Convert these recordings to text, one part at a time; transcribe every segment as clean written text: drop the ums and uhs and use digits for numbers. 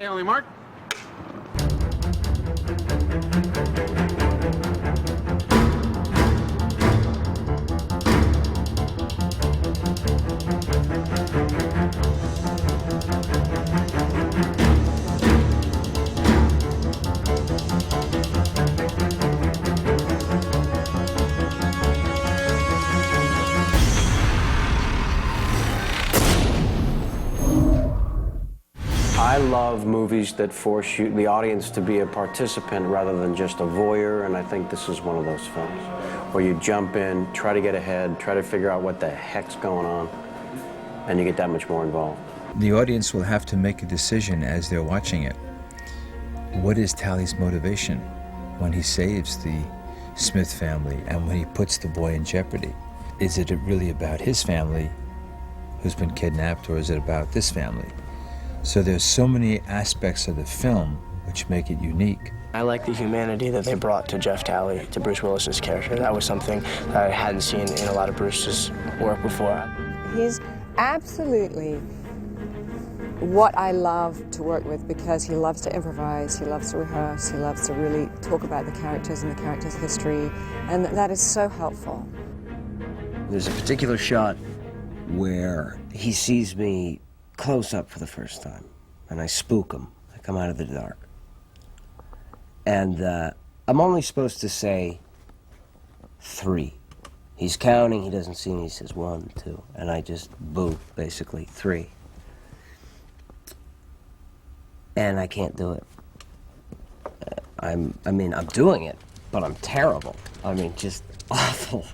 Only mark. I love movies that force you, the audience, to be a participant rather than just a voyeur, and I think this is one of those films where you jump in, try to get ahead, try to figure out what the heck's going on, and you get that much more involved. The audience will have to make a decision as they're watching it. What is Tally's motivation when he saves the Smith family and when he puts the boy in jeopardy? Is it really about his family who's been kidnapped, or is it about this family? So there's so many aspects of the film which make it unique. I like the humanity that they brought to Jeff Talley, to Bruce Willis's character. That was something that I hadn't seen in a lot of Bruce's work before. He's absolutely what I love to work with, because he loves to improvise, he loves to rehearse, he loves to really talk about the characters and the character's history, and that is so helpful. There's a particular shot where he sees me close up for the first time, and I spook him. I come out of the dark. And I'm only supposed to say 3. He's counting, he doesn't see me, he says 1, 2, and I just boo, basically, 3. And I can't do it. I'm doing it, but I'm terrible. I mean, just awful.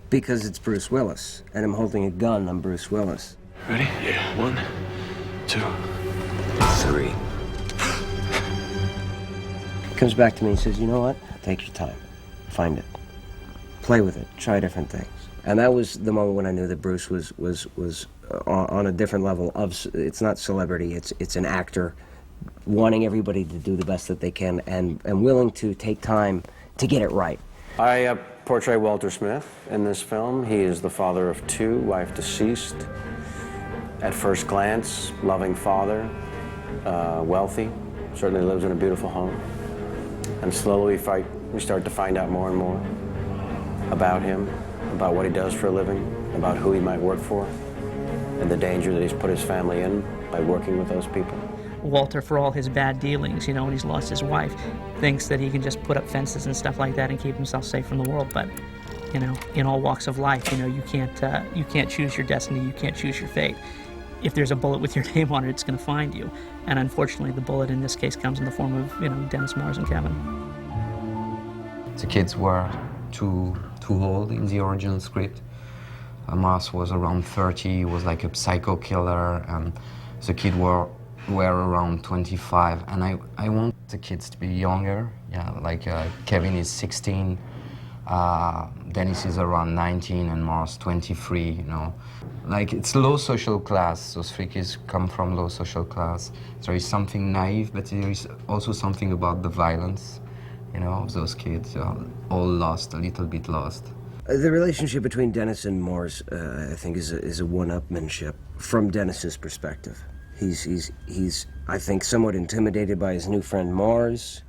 Because it's Bruce Willis, and I'm holding a gun, I'm Bruce Willis. Ready? Yeah. 1, 2, 3. Comes back to me and says, you know what? Take your time. Find it. Play with it. Try different things. And that was the moment when I knew that Bruce was on a different level of, it's not celebrity, it's an actor wanting everybody to do the best that they can and willing to take time to get it right. I portray Walter Smith in this film. He is the father of 2, wife deceased. At first glance, loving father, wealthy, certainly lives in a beautiful home. And slowly we start to find out more and more about him, about what he does for a living, about who he might work for, and the danger that he's put his family in by working with those people. Walter, for all his bad dealings, you know, when he's lost his wife, thinks that he can just put up fences and stuff like that and keep himself safe from the world. But, you know, in all walks of life, you know, you can't choose your destiny, you can't choose your fate. If there's a bullet with your name on it, it's going to find you. And unfortunately, the bullet in this case comes in the form of, you know, Dennis, Mars, and Kevin. The kids were too old in the original script. Mars was around 30, he was like a psycho killer, and the kids were around 25. And I want the kids to be younger. Yeah, like Kevin is 16, Dennis is around 19, and Mars 23, you know. Like, it's low social class. Those 3 kids come from low social class. There is something naive, but there is also something about the violence, you know, of those kids. All lost, a little bit lost. The relationship between Dennis and Mars, I think, is a one-upmanship from Dennis's perspective. He's I think, somewhat intimidated by his new friend Mars,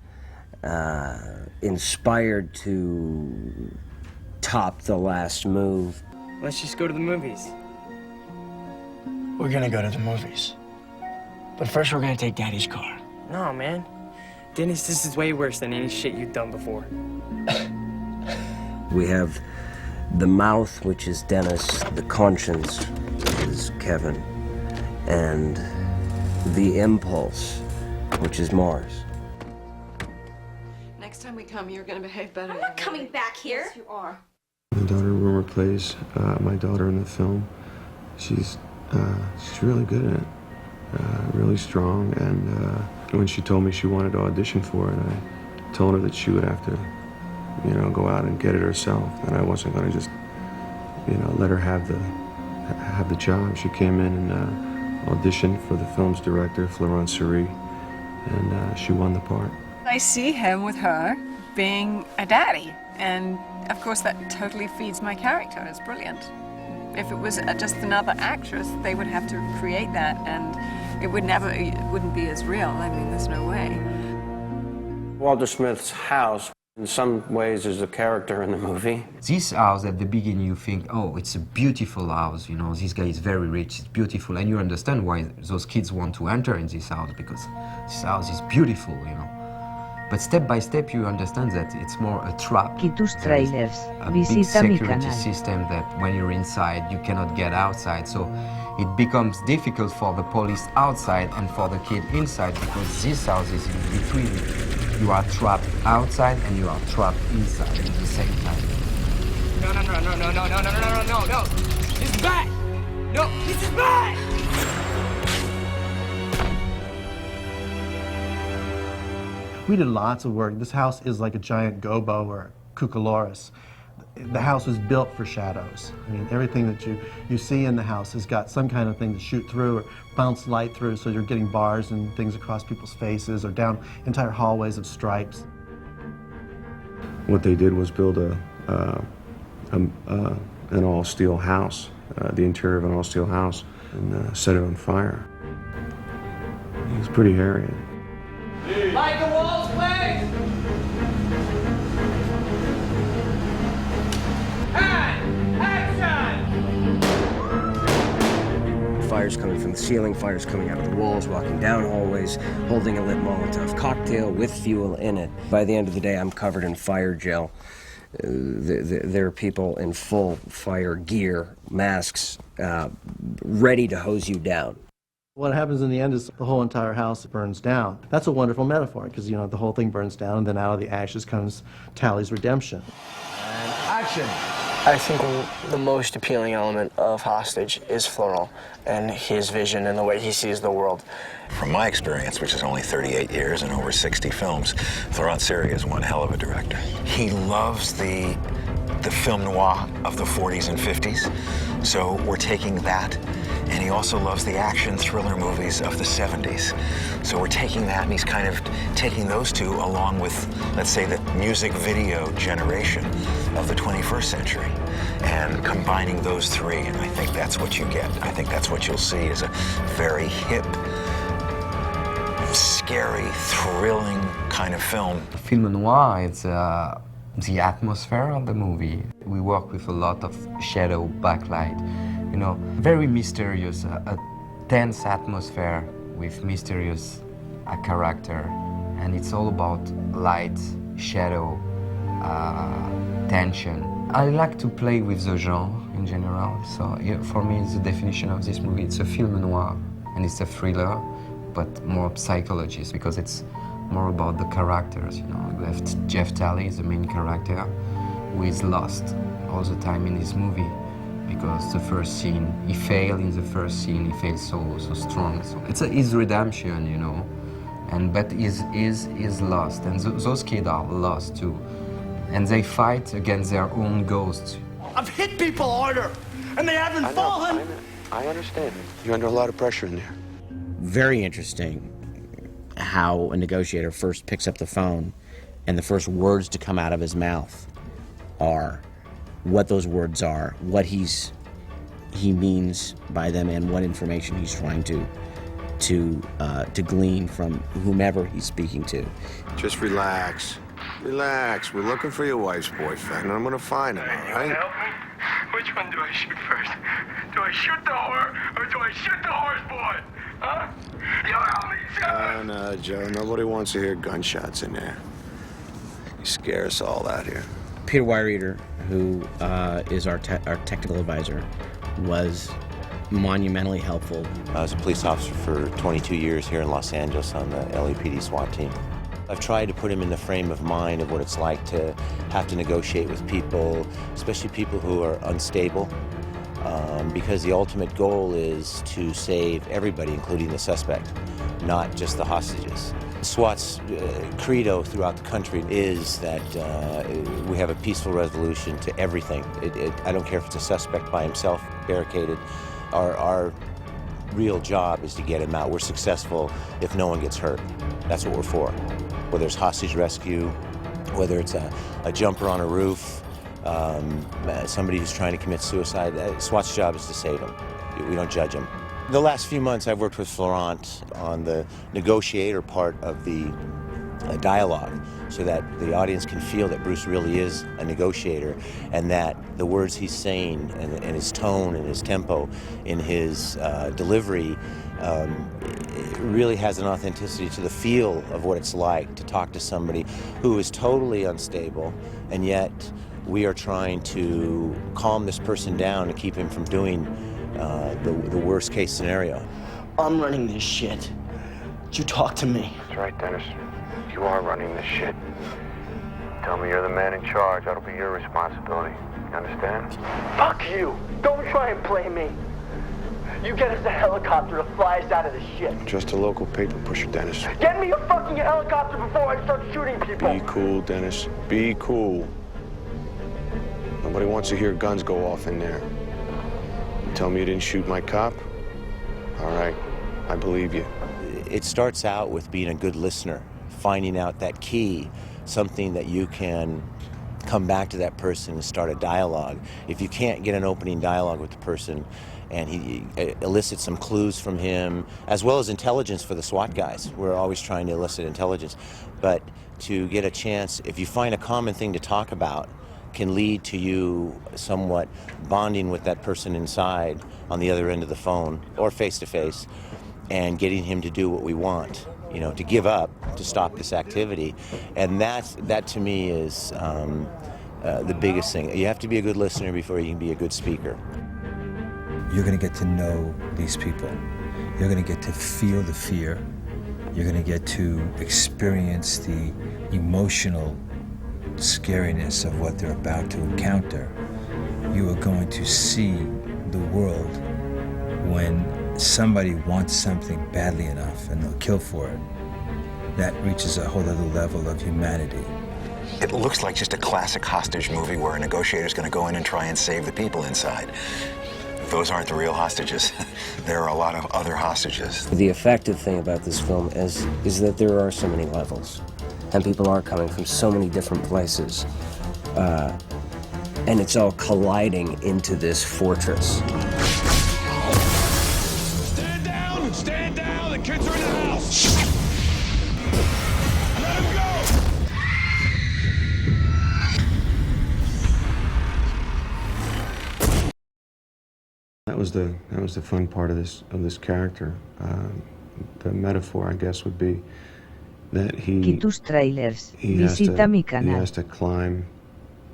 inspired to top the last move. Let's just go to the movies. We're gonna go to the movies. But first we're gonna take Daddy's car. No, man. Dennis, this is way worse than any shit you've done before. We have the mouth, which is Dennis, the conscience is Kevin, and the impulse, which is Mars. Next time we come, you're going to behave better. I'm not coming back here. Yes, you are. My daughter Rumor plays my daughter in the film. She's really good at it, really strong. And when she told me she wanted to audition for it, I told her that she would have to, you know, go out and get it herself. And I wasn't going to just, you know, let her have the job. She came in and auditioned for the film's director, Florence Cerie, and she won the part. I see him with her being a daddy, and of course that totally feeds my character. It's brilliant. If it was just another actress, they would have to create that, and It wouldn't be as real. I mean, there's no way. Walter Smith's house, in some ways, is a character in the movie. This house, at the beginning, you think, oh, it's a beautiful house, you know, this guy is very rich, it's beautiful, and you understand why those kids want to enter in this house, because this house is beautiful, you know. But step by step, you understand that it's more a trap. Tus trailers. A big Visita mi security canal. system that when you're inside, you cannot get outside. So it becomes difficult for the police outside and for the kid inside, because this house is in between. You are trapped outside and you are trapped inside at the same time. No. This is bad. No, this is bad. We did lots of work. This house is like a giant gobo or cucaloris. The house was built for shadows. I mean, everything that you see in the house has got some kind of thing to shoot through or bounce light through, so you're getting bars and things across people's faces or down entire hallways of stripes. What they did was build an all-steel house, the interior of an all-steel house, and set it on fire. It was pretty hairy. Like the walls, please. And action! Fires coming from the ceiling, fires coming out of the walls, walking down hallways, holding a lit Molotov cocktail with fuel in it. By the end of the day, I'm covered in fire gel. There are people in full fire gear, masks, ready to hose you down. What happens in the end is the whole entire house burns down. That's a wonderful metaphor, because, you know, the whole thing burns down, and then out of the ashes comes Tally's redemption. And action! I think the most appealing element of Hostage is Florent and his vision and the way he sees the world. From my experience, which is only 38 years and over 60 films, Florent Serry is one hell of a director. He loves the film noir of the 40s and 50s, so we're taking that. And he also loves the action thriller movies of the 70s. So we're taking that, and he's kind of taking those two along with, let's say, the music video generation of the 21st century, and combining those three, and I think that's what you get. I think that's what you'll see is a very hip, scary, thrilling kind of film. Film noir, it's the atmosphere of the movie. We work with a lot of shadow, backlight, you know, very mysterious, a tense atmosphere with mysterious character, and it's all about light, shadow, tension. I like to play with the genre in general, so for me it's the definition of this movie. It's a film noir, and it's a thriller, but more psychologist, because it's more about the characters, you know. We have Jeff Talley, the main character, who is lost all the time in this movie, because the first scene, he failed in the first scene, he failed so strong. So it's his redemption, you know, but he's lost, and those kids are lost too. And they fight against their own ghosts. I've hit people harder, and they haven't fallen. I understand. You're under a lot of pressure in there. Very interesting how a negotiator first picks up the phone and the first words to come out of his mouth are what those words are, what he means by them, and what information he's trying to glean from whomever he's speaking to. Just relax. Relax. We're looking for your wife's boyfriend, and I'm gonna find him, all right? You help me? Which one do I shoot first? Do I shoot the whore, or do I shoot the horse boy? Huh? You help me, Joe! No, Joe. Nobody wants to hear gunshots in there. You scare us all out here. Peter Weyereder, who is our technical advisor, was monumentally helpful. I was a police officer for 22 years here in Los Angeles on the LAPD SWAT team. I've tried to put him in the frame of mind of what it's like to have to negotiate with people, especially people who are unstable, because the ultimate goal is to save everybody, including the suspect, not just the hostages. SWAT's credo throughout the country is that we have a peaceful resolution to everything. I don't care if it's a suspect by himself, barricaded. Our real job is to get him out. We're successful if no one gets hurt. That's what we're for. Whether it's hostage rescue, whether it's a jumper on a roof, somebody who's trying to commit suicide, SWAT's job is to save them. We don't judge them. The last few months I've worked with Florent on the negotiator part of the dialogue, so that the audience can feel that Bruce really is a negotiator, and that the words he's saying and his tone and his tempo in his delivery really has an authenticity to the feel of what it's like to talk to somebody who is totally unstable, and yet we are trying to calm this person down to keep him from doing the worst case scenario. I'm running this shit. You talk to me. That's right, Dennis. You are running this shit. Tell me you're the man in charge. That'll be your responsibility. You understand? Fuck you! Don't try and play me! You get us a helicopter to fly us out of this shit. Just a local paper pusher, Dennis. Get me a fucking helicopter before I start shooting people! Be cool, Dennis. Be cool. Nobody wants to hear guns go off in there. You tell me you didn't shoot my cop? All right, I believe you. It starts out with being a good listener, finding out that key, something that you can come back to that person and start a dialogue. If you can't get an opening dialogue with the person and he elicits some clues from him, as well as intelligence for the SWAT guys. We're always trying to elicit intelligence. But to get a chance, if you find a common thing to talk about, can lead to you somewhat bonding with that person inside on the other end of the phone or face-to-face and getting him to do what we want, you know, to give up, to stop this activity. And that to me is the biggest thing. You have to be a good listener before you can be a good speaker. You're going to get to know these people. You're going to get to feel the fear. You're going to get to experience the emotional scariness of what they're about to encounter. You are going to see the world when somebody wants something badly enough and they'll kill for it. That reaches a whole other level of humanity. It looks like just a classic hostage movie where a negotiator's going to go in and try and save the people inside. Those aren't the real hostages. There are a lot of other hostages. The effective thing about this film is that there are so many levels, and people are coming from so many different places, and it's all colliding into this fortress. Stand down! Stand down! The kids are in the house! Let him go! That was the fun part of this character. The metaphor, I guess, would be that he tus trailers. he Visita mi canal. has to climb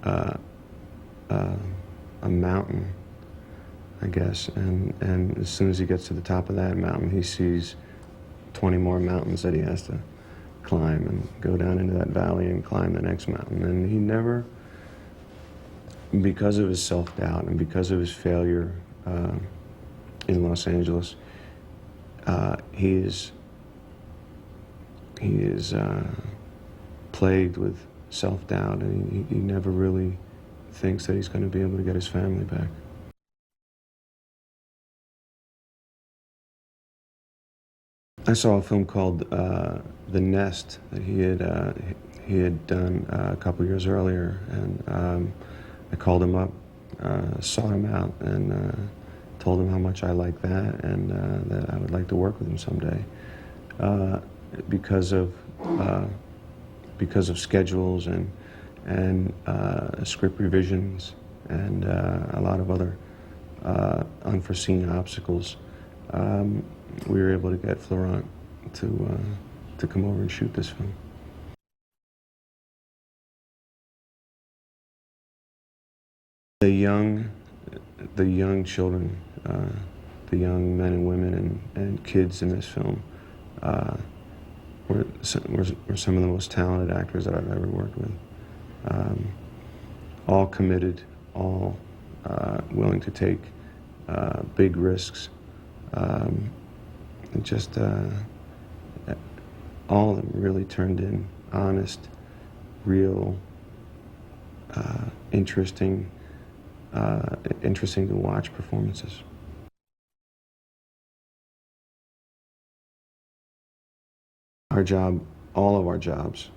a mountain, I guess, and as soon as he gets to the top of that mountain, he sees 20 more mountains that he has to climb and go down into that valley and climb the next mountain. And he never, because of his self-doubt and because of his failure in Los Angeles, he is plagued with self-doubt, and he never really thinks that he's going to be able to get his family back. I saw a film called The Nest that he had done a couple years earlier, and I called him up, saw him out, and told him how much I liked that, and that I would like to work with him someday. Because of schedules and script revisions and a lot of other unforeseen obstacles, we were able to get Florent to come over and shoot this film. The young children, the young men and women and kids in this film were some of the most talented actors that I've ever worked with. All committed, all willing to take big risks. Just all of them really turned in honest, real, interesting to watch performances. Our job, all of our jobs,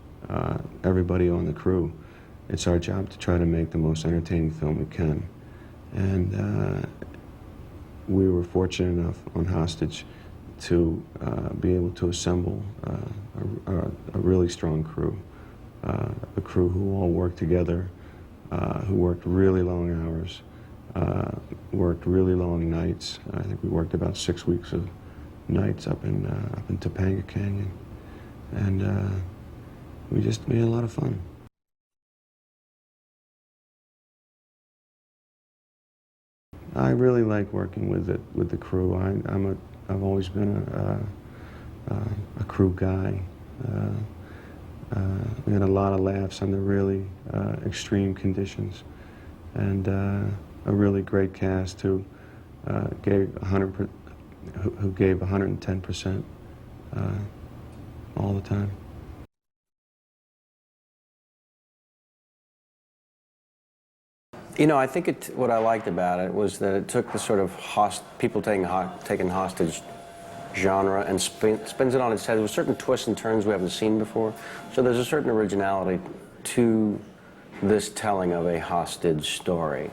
everybody on the crew, it's our job to try to make the most entertaining film we can. And we were fortunate enough on Hostage to be able to assemble a really strong crew, a crew who all worked together, who worked really long hours, worked really long nights. I think we worked about 6 weeks of nights up in Topanga Canyon, and we had a lot of fun. I really like working with the crew. I've always been a crew guy. We had a lot of laughs under really extreme conditions, and a really great cast who gave 110% all the time. You know, I think what I liked about it was that it took the sort of people taken hostage genre and spins it on its head. There were certain twists and turns we haven't seen before. So there's a certain originality to this telling of a hostage story.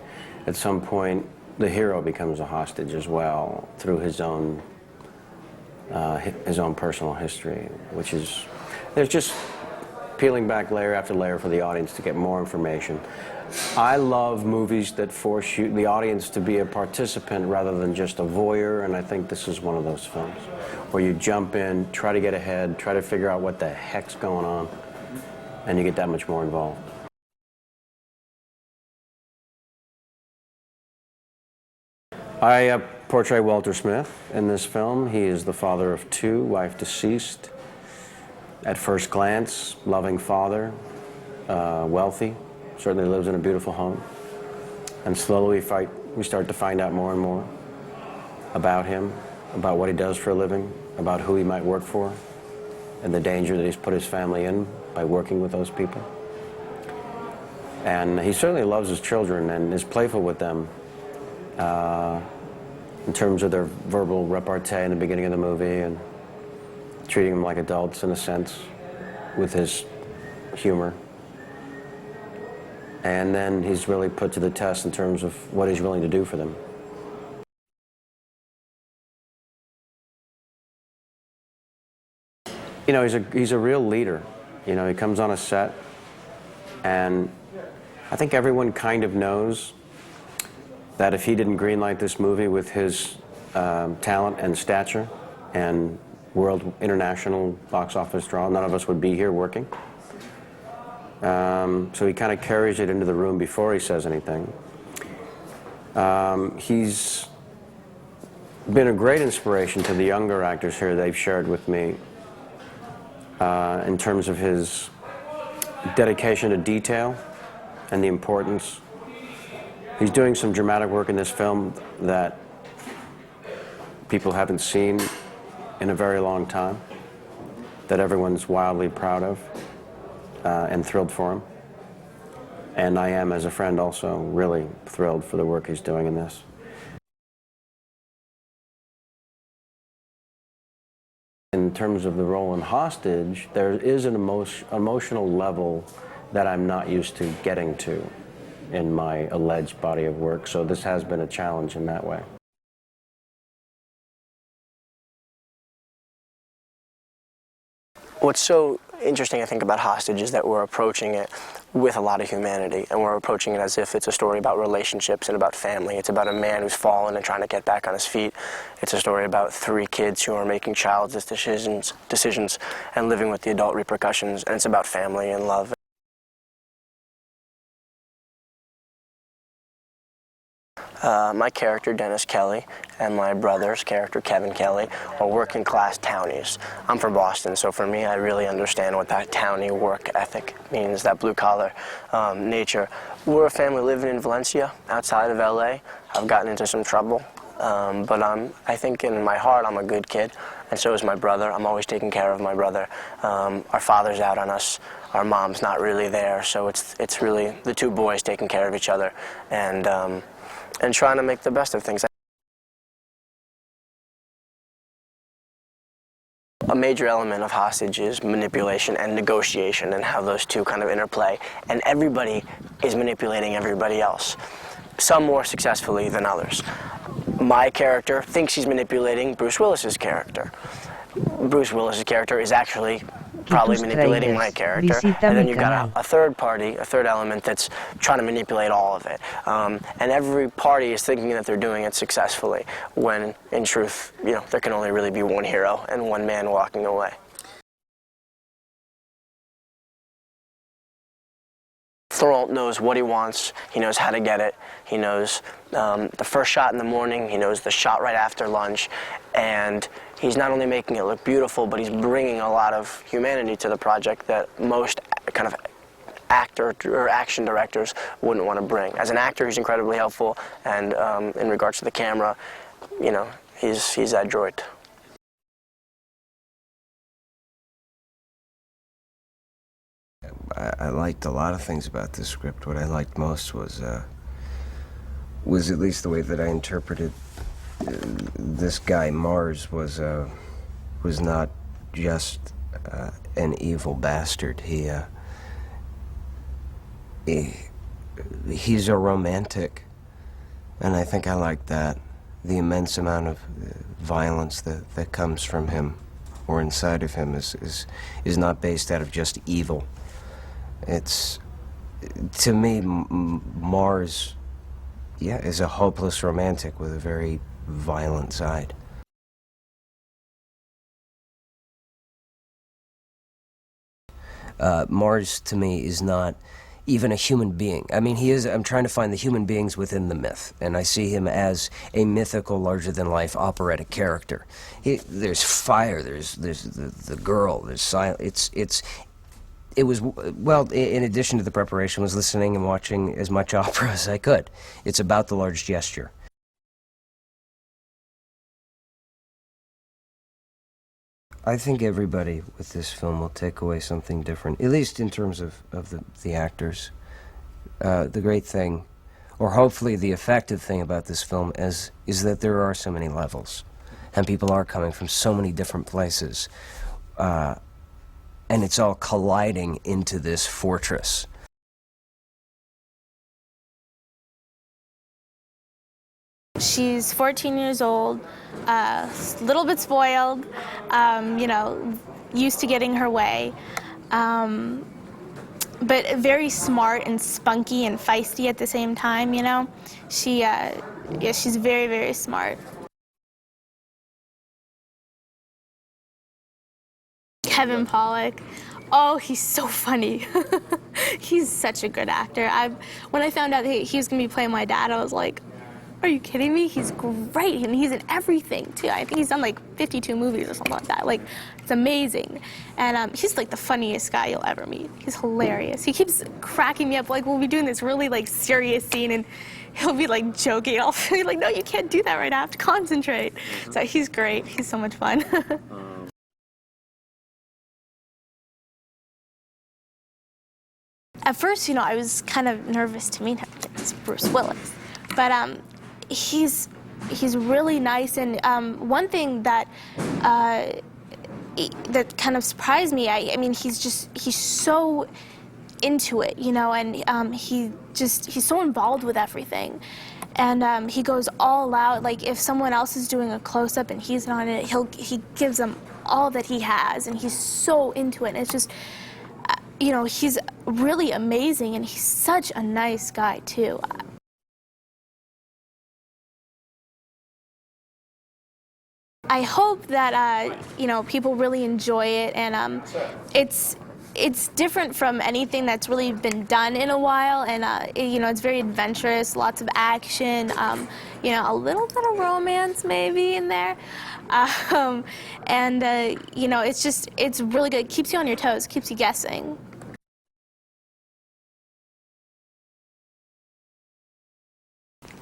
At some point, the hero becomes a hostage as well through his own personal history, which is, there's just peeling back layer after layer for the audience to get more information. I love movies that force the audience to be a participant rather than just a voyeur, and I think this is one of those films where you jump in, try to get ahead, try to figure out what the heck's going on, and you get that much more involved. I portray Walter Smith in this film. He is the father of two, wife deceased. At first glance, loving father, wealthy. Certainly lives in a beautiful home. And slowly we start to find out more and more about him, about what he does for a living, about who he might work for, and the danger that he's put his family in by working with those people. And he certainly loves his children and is playful with them in terms of their verbal repartee in the beginning of the movie, and treating them like adults in a sense with his humor. And then he's really put to the test in terms of what he's willing to do for them. You know, he's a real leader. You know, he comes on a set, and I think everyone kind of knows that if he didn't greenlight this movie with his talent and stature and international box office draw, none of us would be here working. So he kind of carries it into the room before he says anything. He's been a great inspiration to the younger actors here they've shared with me in terms of his dedication to detail and the importance. He's doing some dramatic work in this film that people haven't seen in a very long time, that everyone's wildly proud of. And thrilled for him. And I am, as a friend, also really thrilled for the work he's doing in this. In terms of the role in Hostage, there is an emotional level that I'm not used to getting to in my alleged body of work, so this has been a challenge in that way. What's so interesting, I think, about Hostage is that we're approaching it with a lot of humanity, and we're approaching it as if it's a story about relationships and about family. It's about a man who's fallen and trying to get back on his feet. It's a story about three kids who are making childless decisions and living with the adult repercussions, and it's about family and love. My character, Dennis Kelly, and my brother's character, Kevin Kelly, are working class townies. I'm from Boston, so for me, I really understand what that townie work ethic means, that blue-collar nature. We're a family living in Valencia, outside of LA. I've gotten into some trouble, but I think in my heart, I'm a good kid, and so is my brother. I'm always taking care of my brother. Our father's out on us. Our mom's not really there, so it's really the two boys taking care of each other, and trying to make the best of things. A major element of Hostage is manipulation and negotiation, and how those two kind of interplay. And everybody is manipulating everybody else, some more successfully than others. my character thinks he's manipulating Bruce Willis's character. Bruce Willis's character is actually probably manipulating my character, and then you've got a third party, a third element that's trying to manipulate all of it. And every party is thinking that they're doing it successfully, when in truth, you know, there can only really be one hero and one man walking away. Thorwald knows what he wants, he knows how to get it, he knows the first shot in the morning, he knows the shot right after lunch, and he's not only making it look beautiful, but he's bringing a lot of humanity to the project that most kind of actor or action directors wouldn't want to bring. As an actor, he's incredibly helpful, and in regards to the camera, you know, he's that droid. I liked a lot of things about this script. What I liked most was at least the way that I interpreted this guy Mars was not just an evil bastard. He's a romantic, and I think I like that. The immense amount of violence that comes from him or inside of him is not based out of just evil. It's, to me, Mars, yeah, is a hopeless romantic with a very violent side. Mars, to me, is not even a human being. I mean, I'm trying to find the human beings within the myth, and I see him as a mythical, larger-than-life operatic character. There's fire, there's the girl, there's silence. It was, well, in addition to the preparation, was listening and watching as much opera as I could. It's about the large gesture. I think everybody with this film will take away something different, at least in terms of the actors. The great thing, or hopefully the effective thing about this film is that there are so many levels, and people are coming from so many different places. And it's all colliding into this fortress. She's 14 years old, a little bit spoiled, you know, used to getting her way, but very smart and spunky and feisty at the same time, you know. Yeah, she's very, very smart. Kevin Pollak. Oh, he's so funny. He's such a good actor. When I found out that he was going to be playing my dad, I was like, are you kidding me? He's great, and he's in everything, too. I think he's done like 52 movies or something like that. Like, it's amazing. And he's like the funniest guy you'll ever meet. He's hilarious. He keeps cracking me up. Like, we'll be doing this really like serious scene, and he'll be like joking. I'll be like, no, you can't do that right now. I have to concentrate. So he's great. He's so much fun. At first, you know, I was kind of nervous to meet him. It's Bruce Willis, but he's really nice. And one thing that that kind of surprised me, I mean, he's so into it, you know, and he's so involved with everything, and he goes all out. Like if someone else is doing a close-up and he's not in it, he gives them all that he has, and he's so into it. And it's just, you know, he's really amazing, and he's such a nice guy, too. I hope that, you know, people really enjoy it, and it's different from anything that's really been done in a while, and, you know, it's very adventurous, lots of action, you know, a little bit of romance maybe in there. And, you know, it's really good. It keeps you on your toes, keeps you guessing.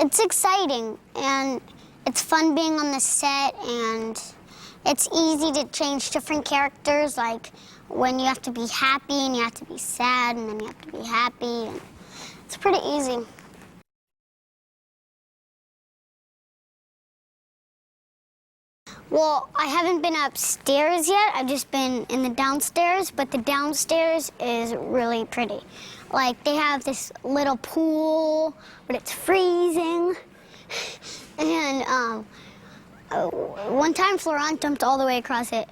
It's exciting, and it's fun being on the set, and it's easy to change different characters, like when you have to be happy and you have to be sad and then you have to be happy. And it's pretty easy. Well, I haven't been upstairs yet. I've just been in the downstairs, but the downstairs is really pretty. Like, they have this little pool, but it's freezing. And one time Florent jumped all the way across it.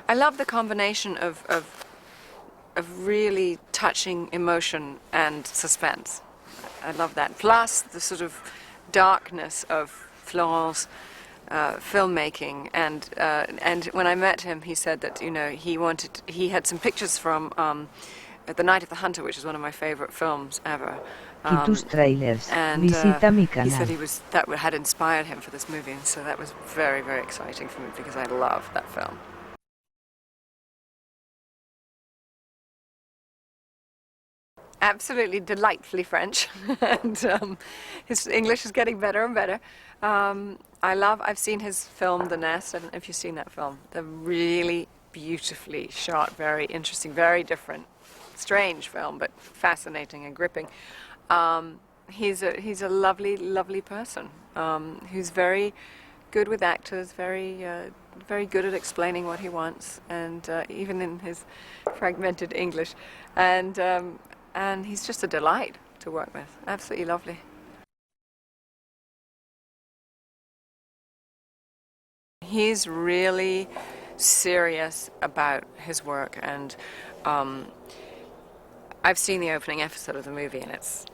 I love the combination of really touching emotion and suspense. I love that. Plus the sort of darkness of Florent's filmmaking. And when I met him, he said that, you know, he had some pictures from The Night of the Hunter, which is one of my favorite films ever. Tus trailers. And Visita mi he canal. said that had inspired him for this movie, and so that was very, very exciting for me because I love that film. Absolutely delightfully French, and his English is getting better and better. I've seen his film The Nest. I don't know if you've seen that film. They're really beautifully shot, very interesting, very different, strange film, but fascinating and gripping. He's a lovely, lovely person who's very good with actors, very good at explaining what he wants, and even in his fragmented English, and he's just a delight to work with. Absolutely lovely. He's really serious about his work, and I've seen the opening episode of the movie, and it's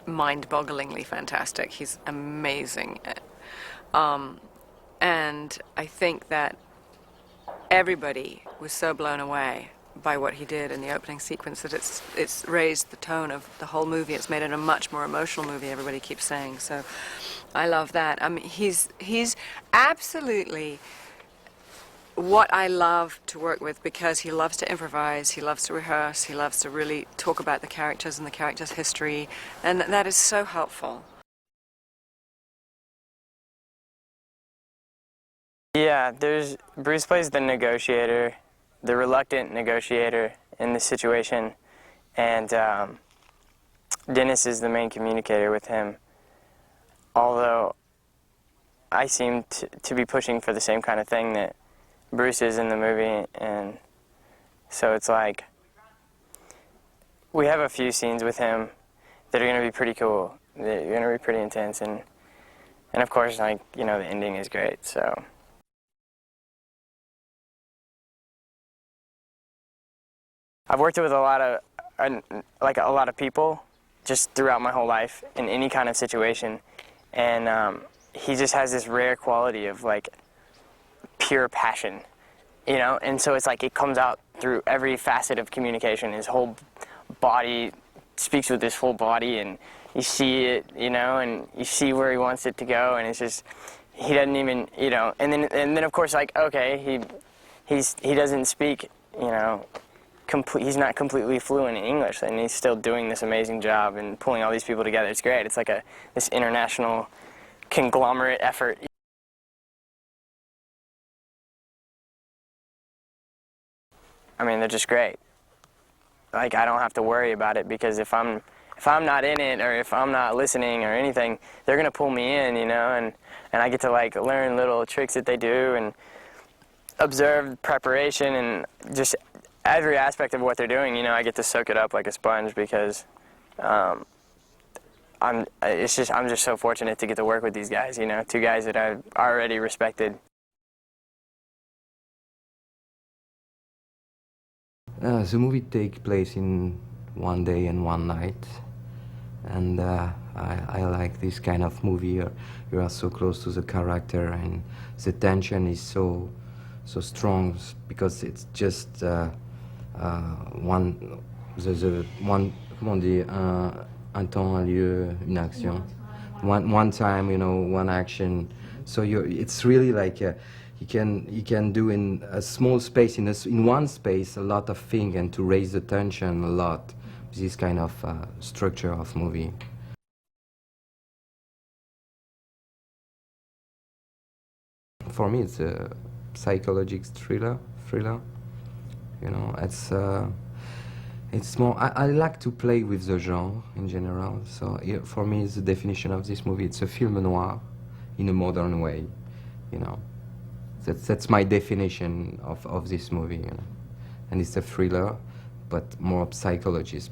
mind-bogglingly fantastic. He's amazing. And I think that everybody was so blown away by what he did in the opening sequence that it's raised the tone of the whole movie. It's made it a much more emotional movie, everybody keeps saying. So I love that. I mean, he's absolutely what I love to work with because he loves to improvise, he loves to rehearse, he loves to really talk about the characters and the characters' history, and that is so helpful. Yeah, Bruce plays the negotiator, the reluctant negotiator in this situation, and Dennis is the main communicator with him, although I seem to be pushing for the same kind of thing that Bruce is in the movie, and so it's like we have a few scenes with him that are going to be pretty cool, they're going to be pretty intense, and of course, like, you know, the ending is great, so. I've worked with a lot of people just throughout my whole life in any kind of situation, and he just has this rare quality of like pure passion, you know, and so it's like it comes out through every facet of communication. His whole body speaks with his full body, and you see it, you know, and you see where he wants it to go, and it's just, he doesn't even, you know, and then of course, like, okay, he doesn't speak, you know, he's not completely fluent in English, and he's still doing this amazing job and pulling all these people together. It's great. It's like this international conglomerate effort. I mean, they're just great. Like, I don't have to worry about it because if I'm not in it or if I'm not listening or anything, they're gonna pull me in, you know, and I get to like learn little tricks that they do and observe preparation and just every aspect of what they're doing, you know, I get to soak it up like a sponge because I'm just so fortunate to get to work with these guys, you know, two guys that I've already respected. The movie takes place in one day and one night, and I like this kind of movie. You are so close to the character, and the tension is so strong because it's just one, comment on dit, un temps, un lieu, une action. One time, you know, one action. So it's really like you can do in a small space, in one space, a lot of things, and to raise the tension a lot. This kind of structure of movie. For me, it's a psychological thriller. You know, it's more. I like to play with the genre in general. So for me, the definition of this movie, it's a film noir in a modern way. You know, that's my definition of this movie. You know, and it's a thriller, but more psychologic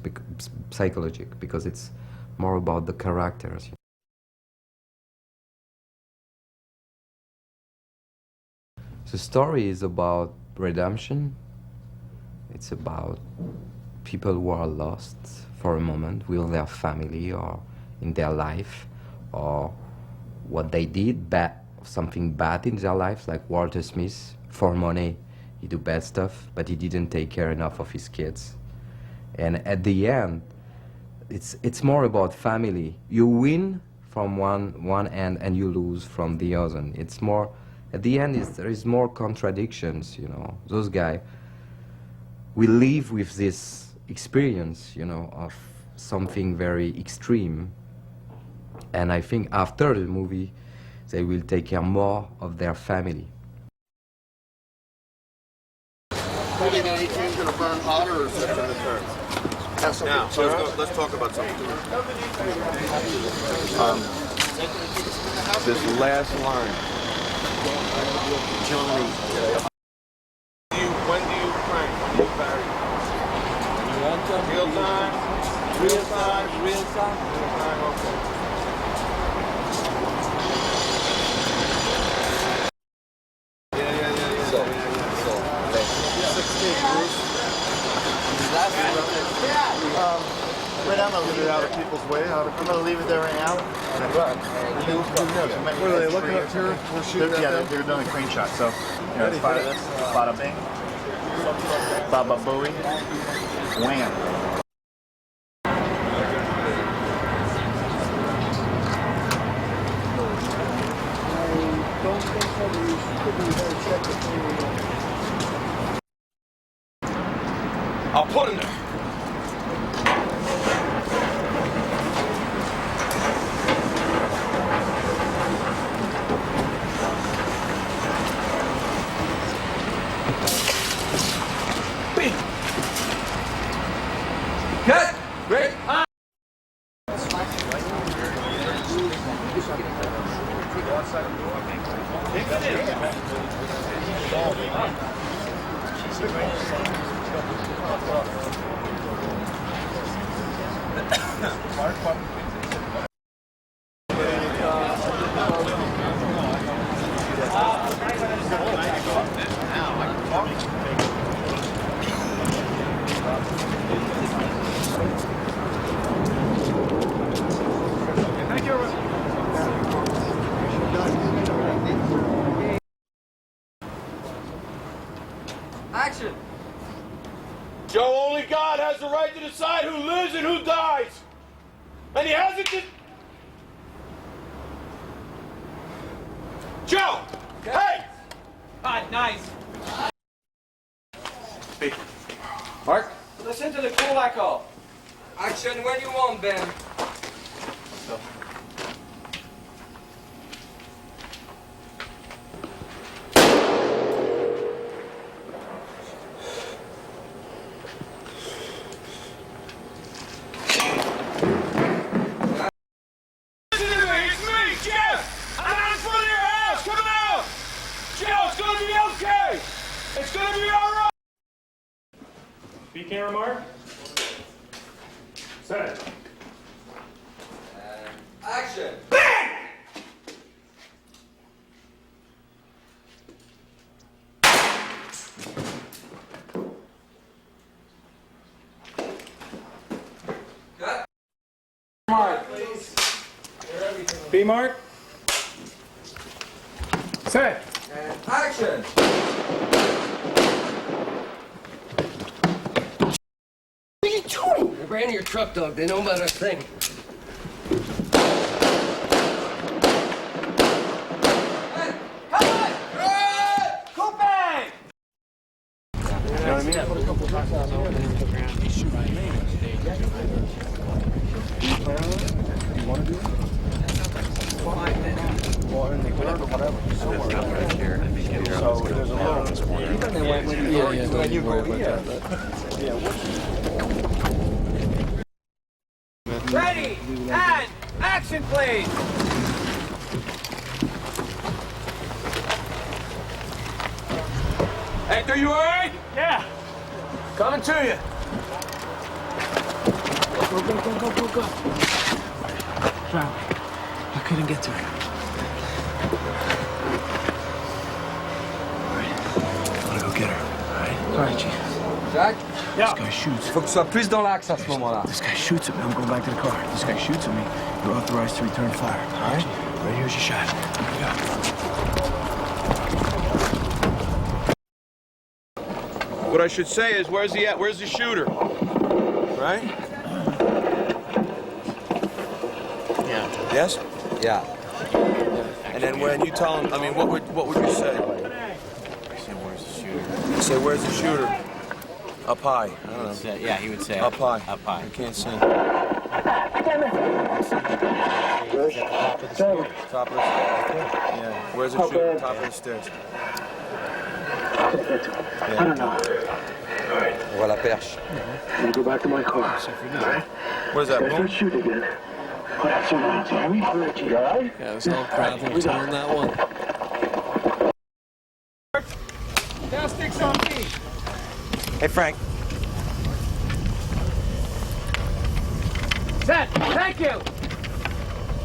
because it's more about the characters. The story is about redemption. It's about people who are lost for a moment with their family or in their life, or what they did, something bad in their lives, like Walter Smith. For money, he do bad stuff, but he didn't take care enough of his kids. And at the end, it's more about family. You win from one end and you lose from the other. It's more, at the end, there is more contradictions, you know. Those guys, we live with this experience, you know, of something very extreme. And I think after the movie, they will take care more of their family. Going to burn hotter or is it going to turn? Now, let's talk about something. This last line. Johnny. When do you crank? When do you vary? Real time? Real time? Real time? Real time, okay. Right now, I'm going to get it out of people's way. I'm going to leave it there right now. What are they looking up here? We're shooting they're doing a crane shot. So, you know, it's part of this. Bada bing. Baba booey. Wham. I'll put him there. Cut! Great! Action! Joe, only God has the right to decide who lives and who dies. And he hasn't just... Joe! Hey! Hot, nice. Hey. Mark? Listen to the cool echo. Action when you want, Ben. Speed camera, Mark. Set. Action. Bang! Cut. Mark. B mark. Set. And action. What are you doing? I ran to your truck, dog. They know about our thing. You know what I mean? I put a couple of times he's shooting my name. You want to do it? Well, in the club or whatever. Somewhere. So there's a little... Even they went when you go, Ready, and action, please. Hector, you all right? Yeah. Coming to you. Go, go, go, go, go, go. Sorry. I couldn't get to her. All right. I'm gonna go get her. All right, Chief. Jack? This guy shoots. Faut que tu sois plus dans l'axe à ce moment-là. This guy shoots at me. I'm going back to the car. This guy shoots at me. You're authorized to return fire. All right? Right here's your shot. Here we go. What I should say is, where's he at? Where's the shooter? Right? Yeah. Yes? Yeah. And then when you tell him, I mean, what would you say? You say, where's the shooter? Up high. I don't know. Yeah, he would say up high. Up high. I can't see. Top of the stairs. Yeah. Where's the shooter? Top of the stairs. I don't know. All right. Voilà, perche. I'm gonna go back to my car. What is that, Let's boom? not shoot again. Oh, that's so loud, Tommy. You all right? Yeah, there's no crowd hotel on that one. Sticks on me. Hey, Frank. Set. Thank you.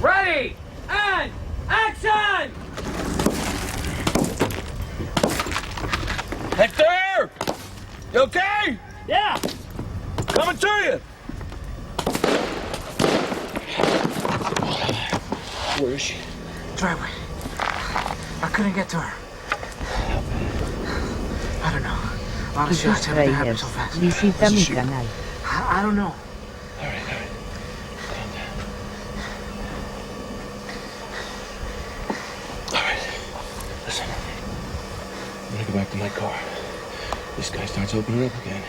Ready. And action. Hector! You okay? Yeah. Coming to you! Where is she? Driveway. I couldn't get to her. I don't know. A lot of shots. Everything happened so fast. Visita mi canal. I don't know. All right. Calm down. All right. Listen. I'm gonna go back to my car. This guy starts opening up again.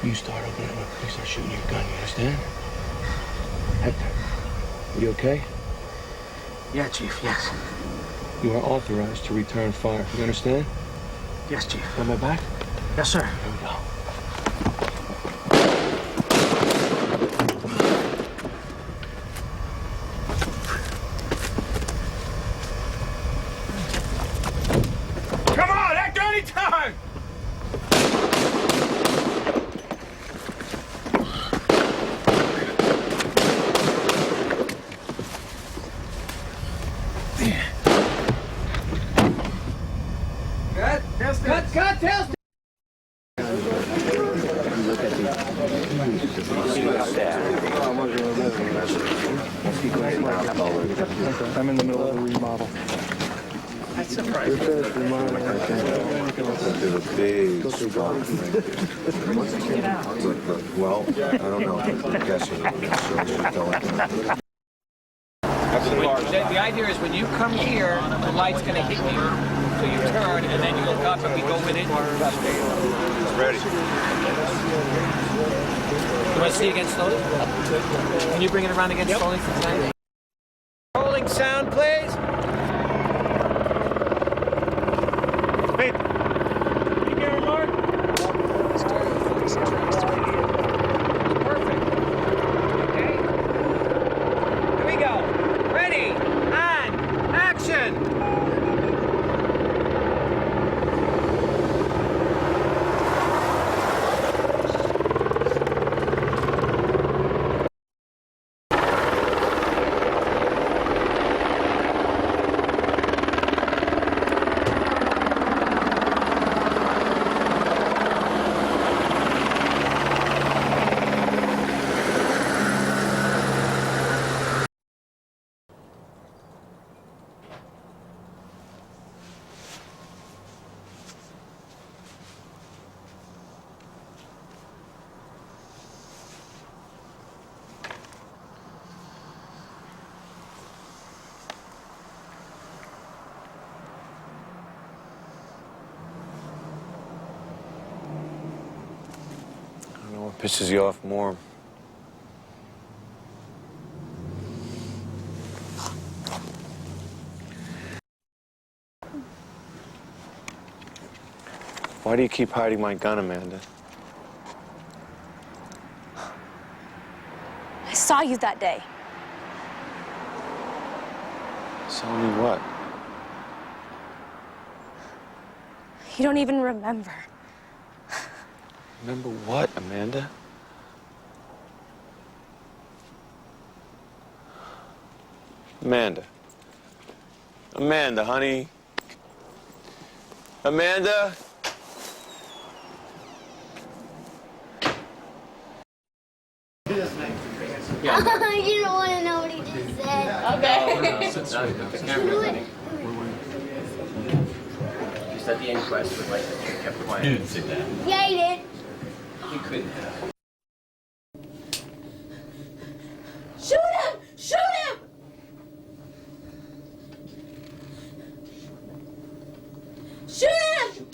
You start opening up. You start shooting your gun. You understand? Hector, are you okay? Yeah, Chief. Yes. You are authorized to return fire. You understand? Yes, Chief. Got my back? Yes, sir. Here we go. Come on, Hector, anytime! Cut, tail. I'm in the middle of a remodel. That's surprising. Big, strong. Well, I don't know. I'm guessing. The idea is when you come here, the light's going to hit you, so you turn, and then you look up and we go with it. Ready. You want to see again slowly? Can you bring it around again slowly for time? Rolling sound, please. Wait. You get a mark? Perfect. Okay. Here we go. Ready, and action. I don't know what pisses you off more. Why do you keep hiding my gun, Amanda? I saw you that day. Saw me what? You don't even remember. Remember what, Amanda? Amanda. Amanda, honey. Amanda? You don't want to know what he just said. Okay. Just at the inquest with like kept quiet. You didn't say that. Yeah, he did. You couldn't have. Shoot him! Shoot him! Shoot him!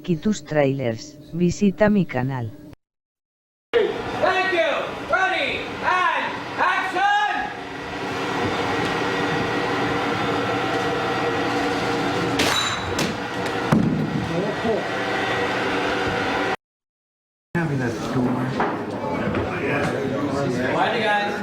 Quitus Trailers, visita mi canal. Thank you. Ready and action. Having that store. Bye, guys.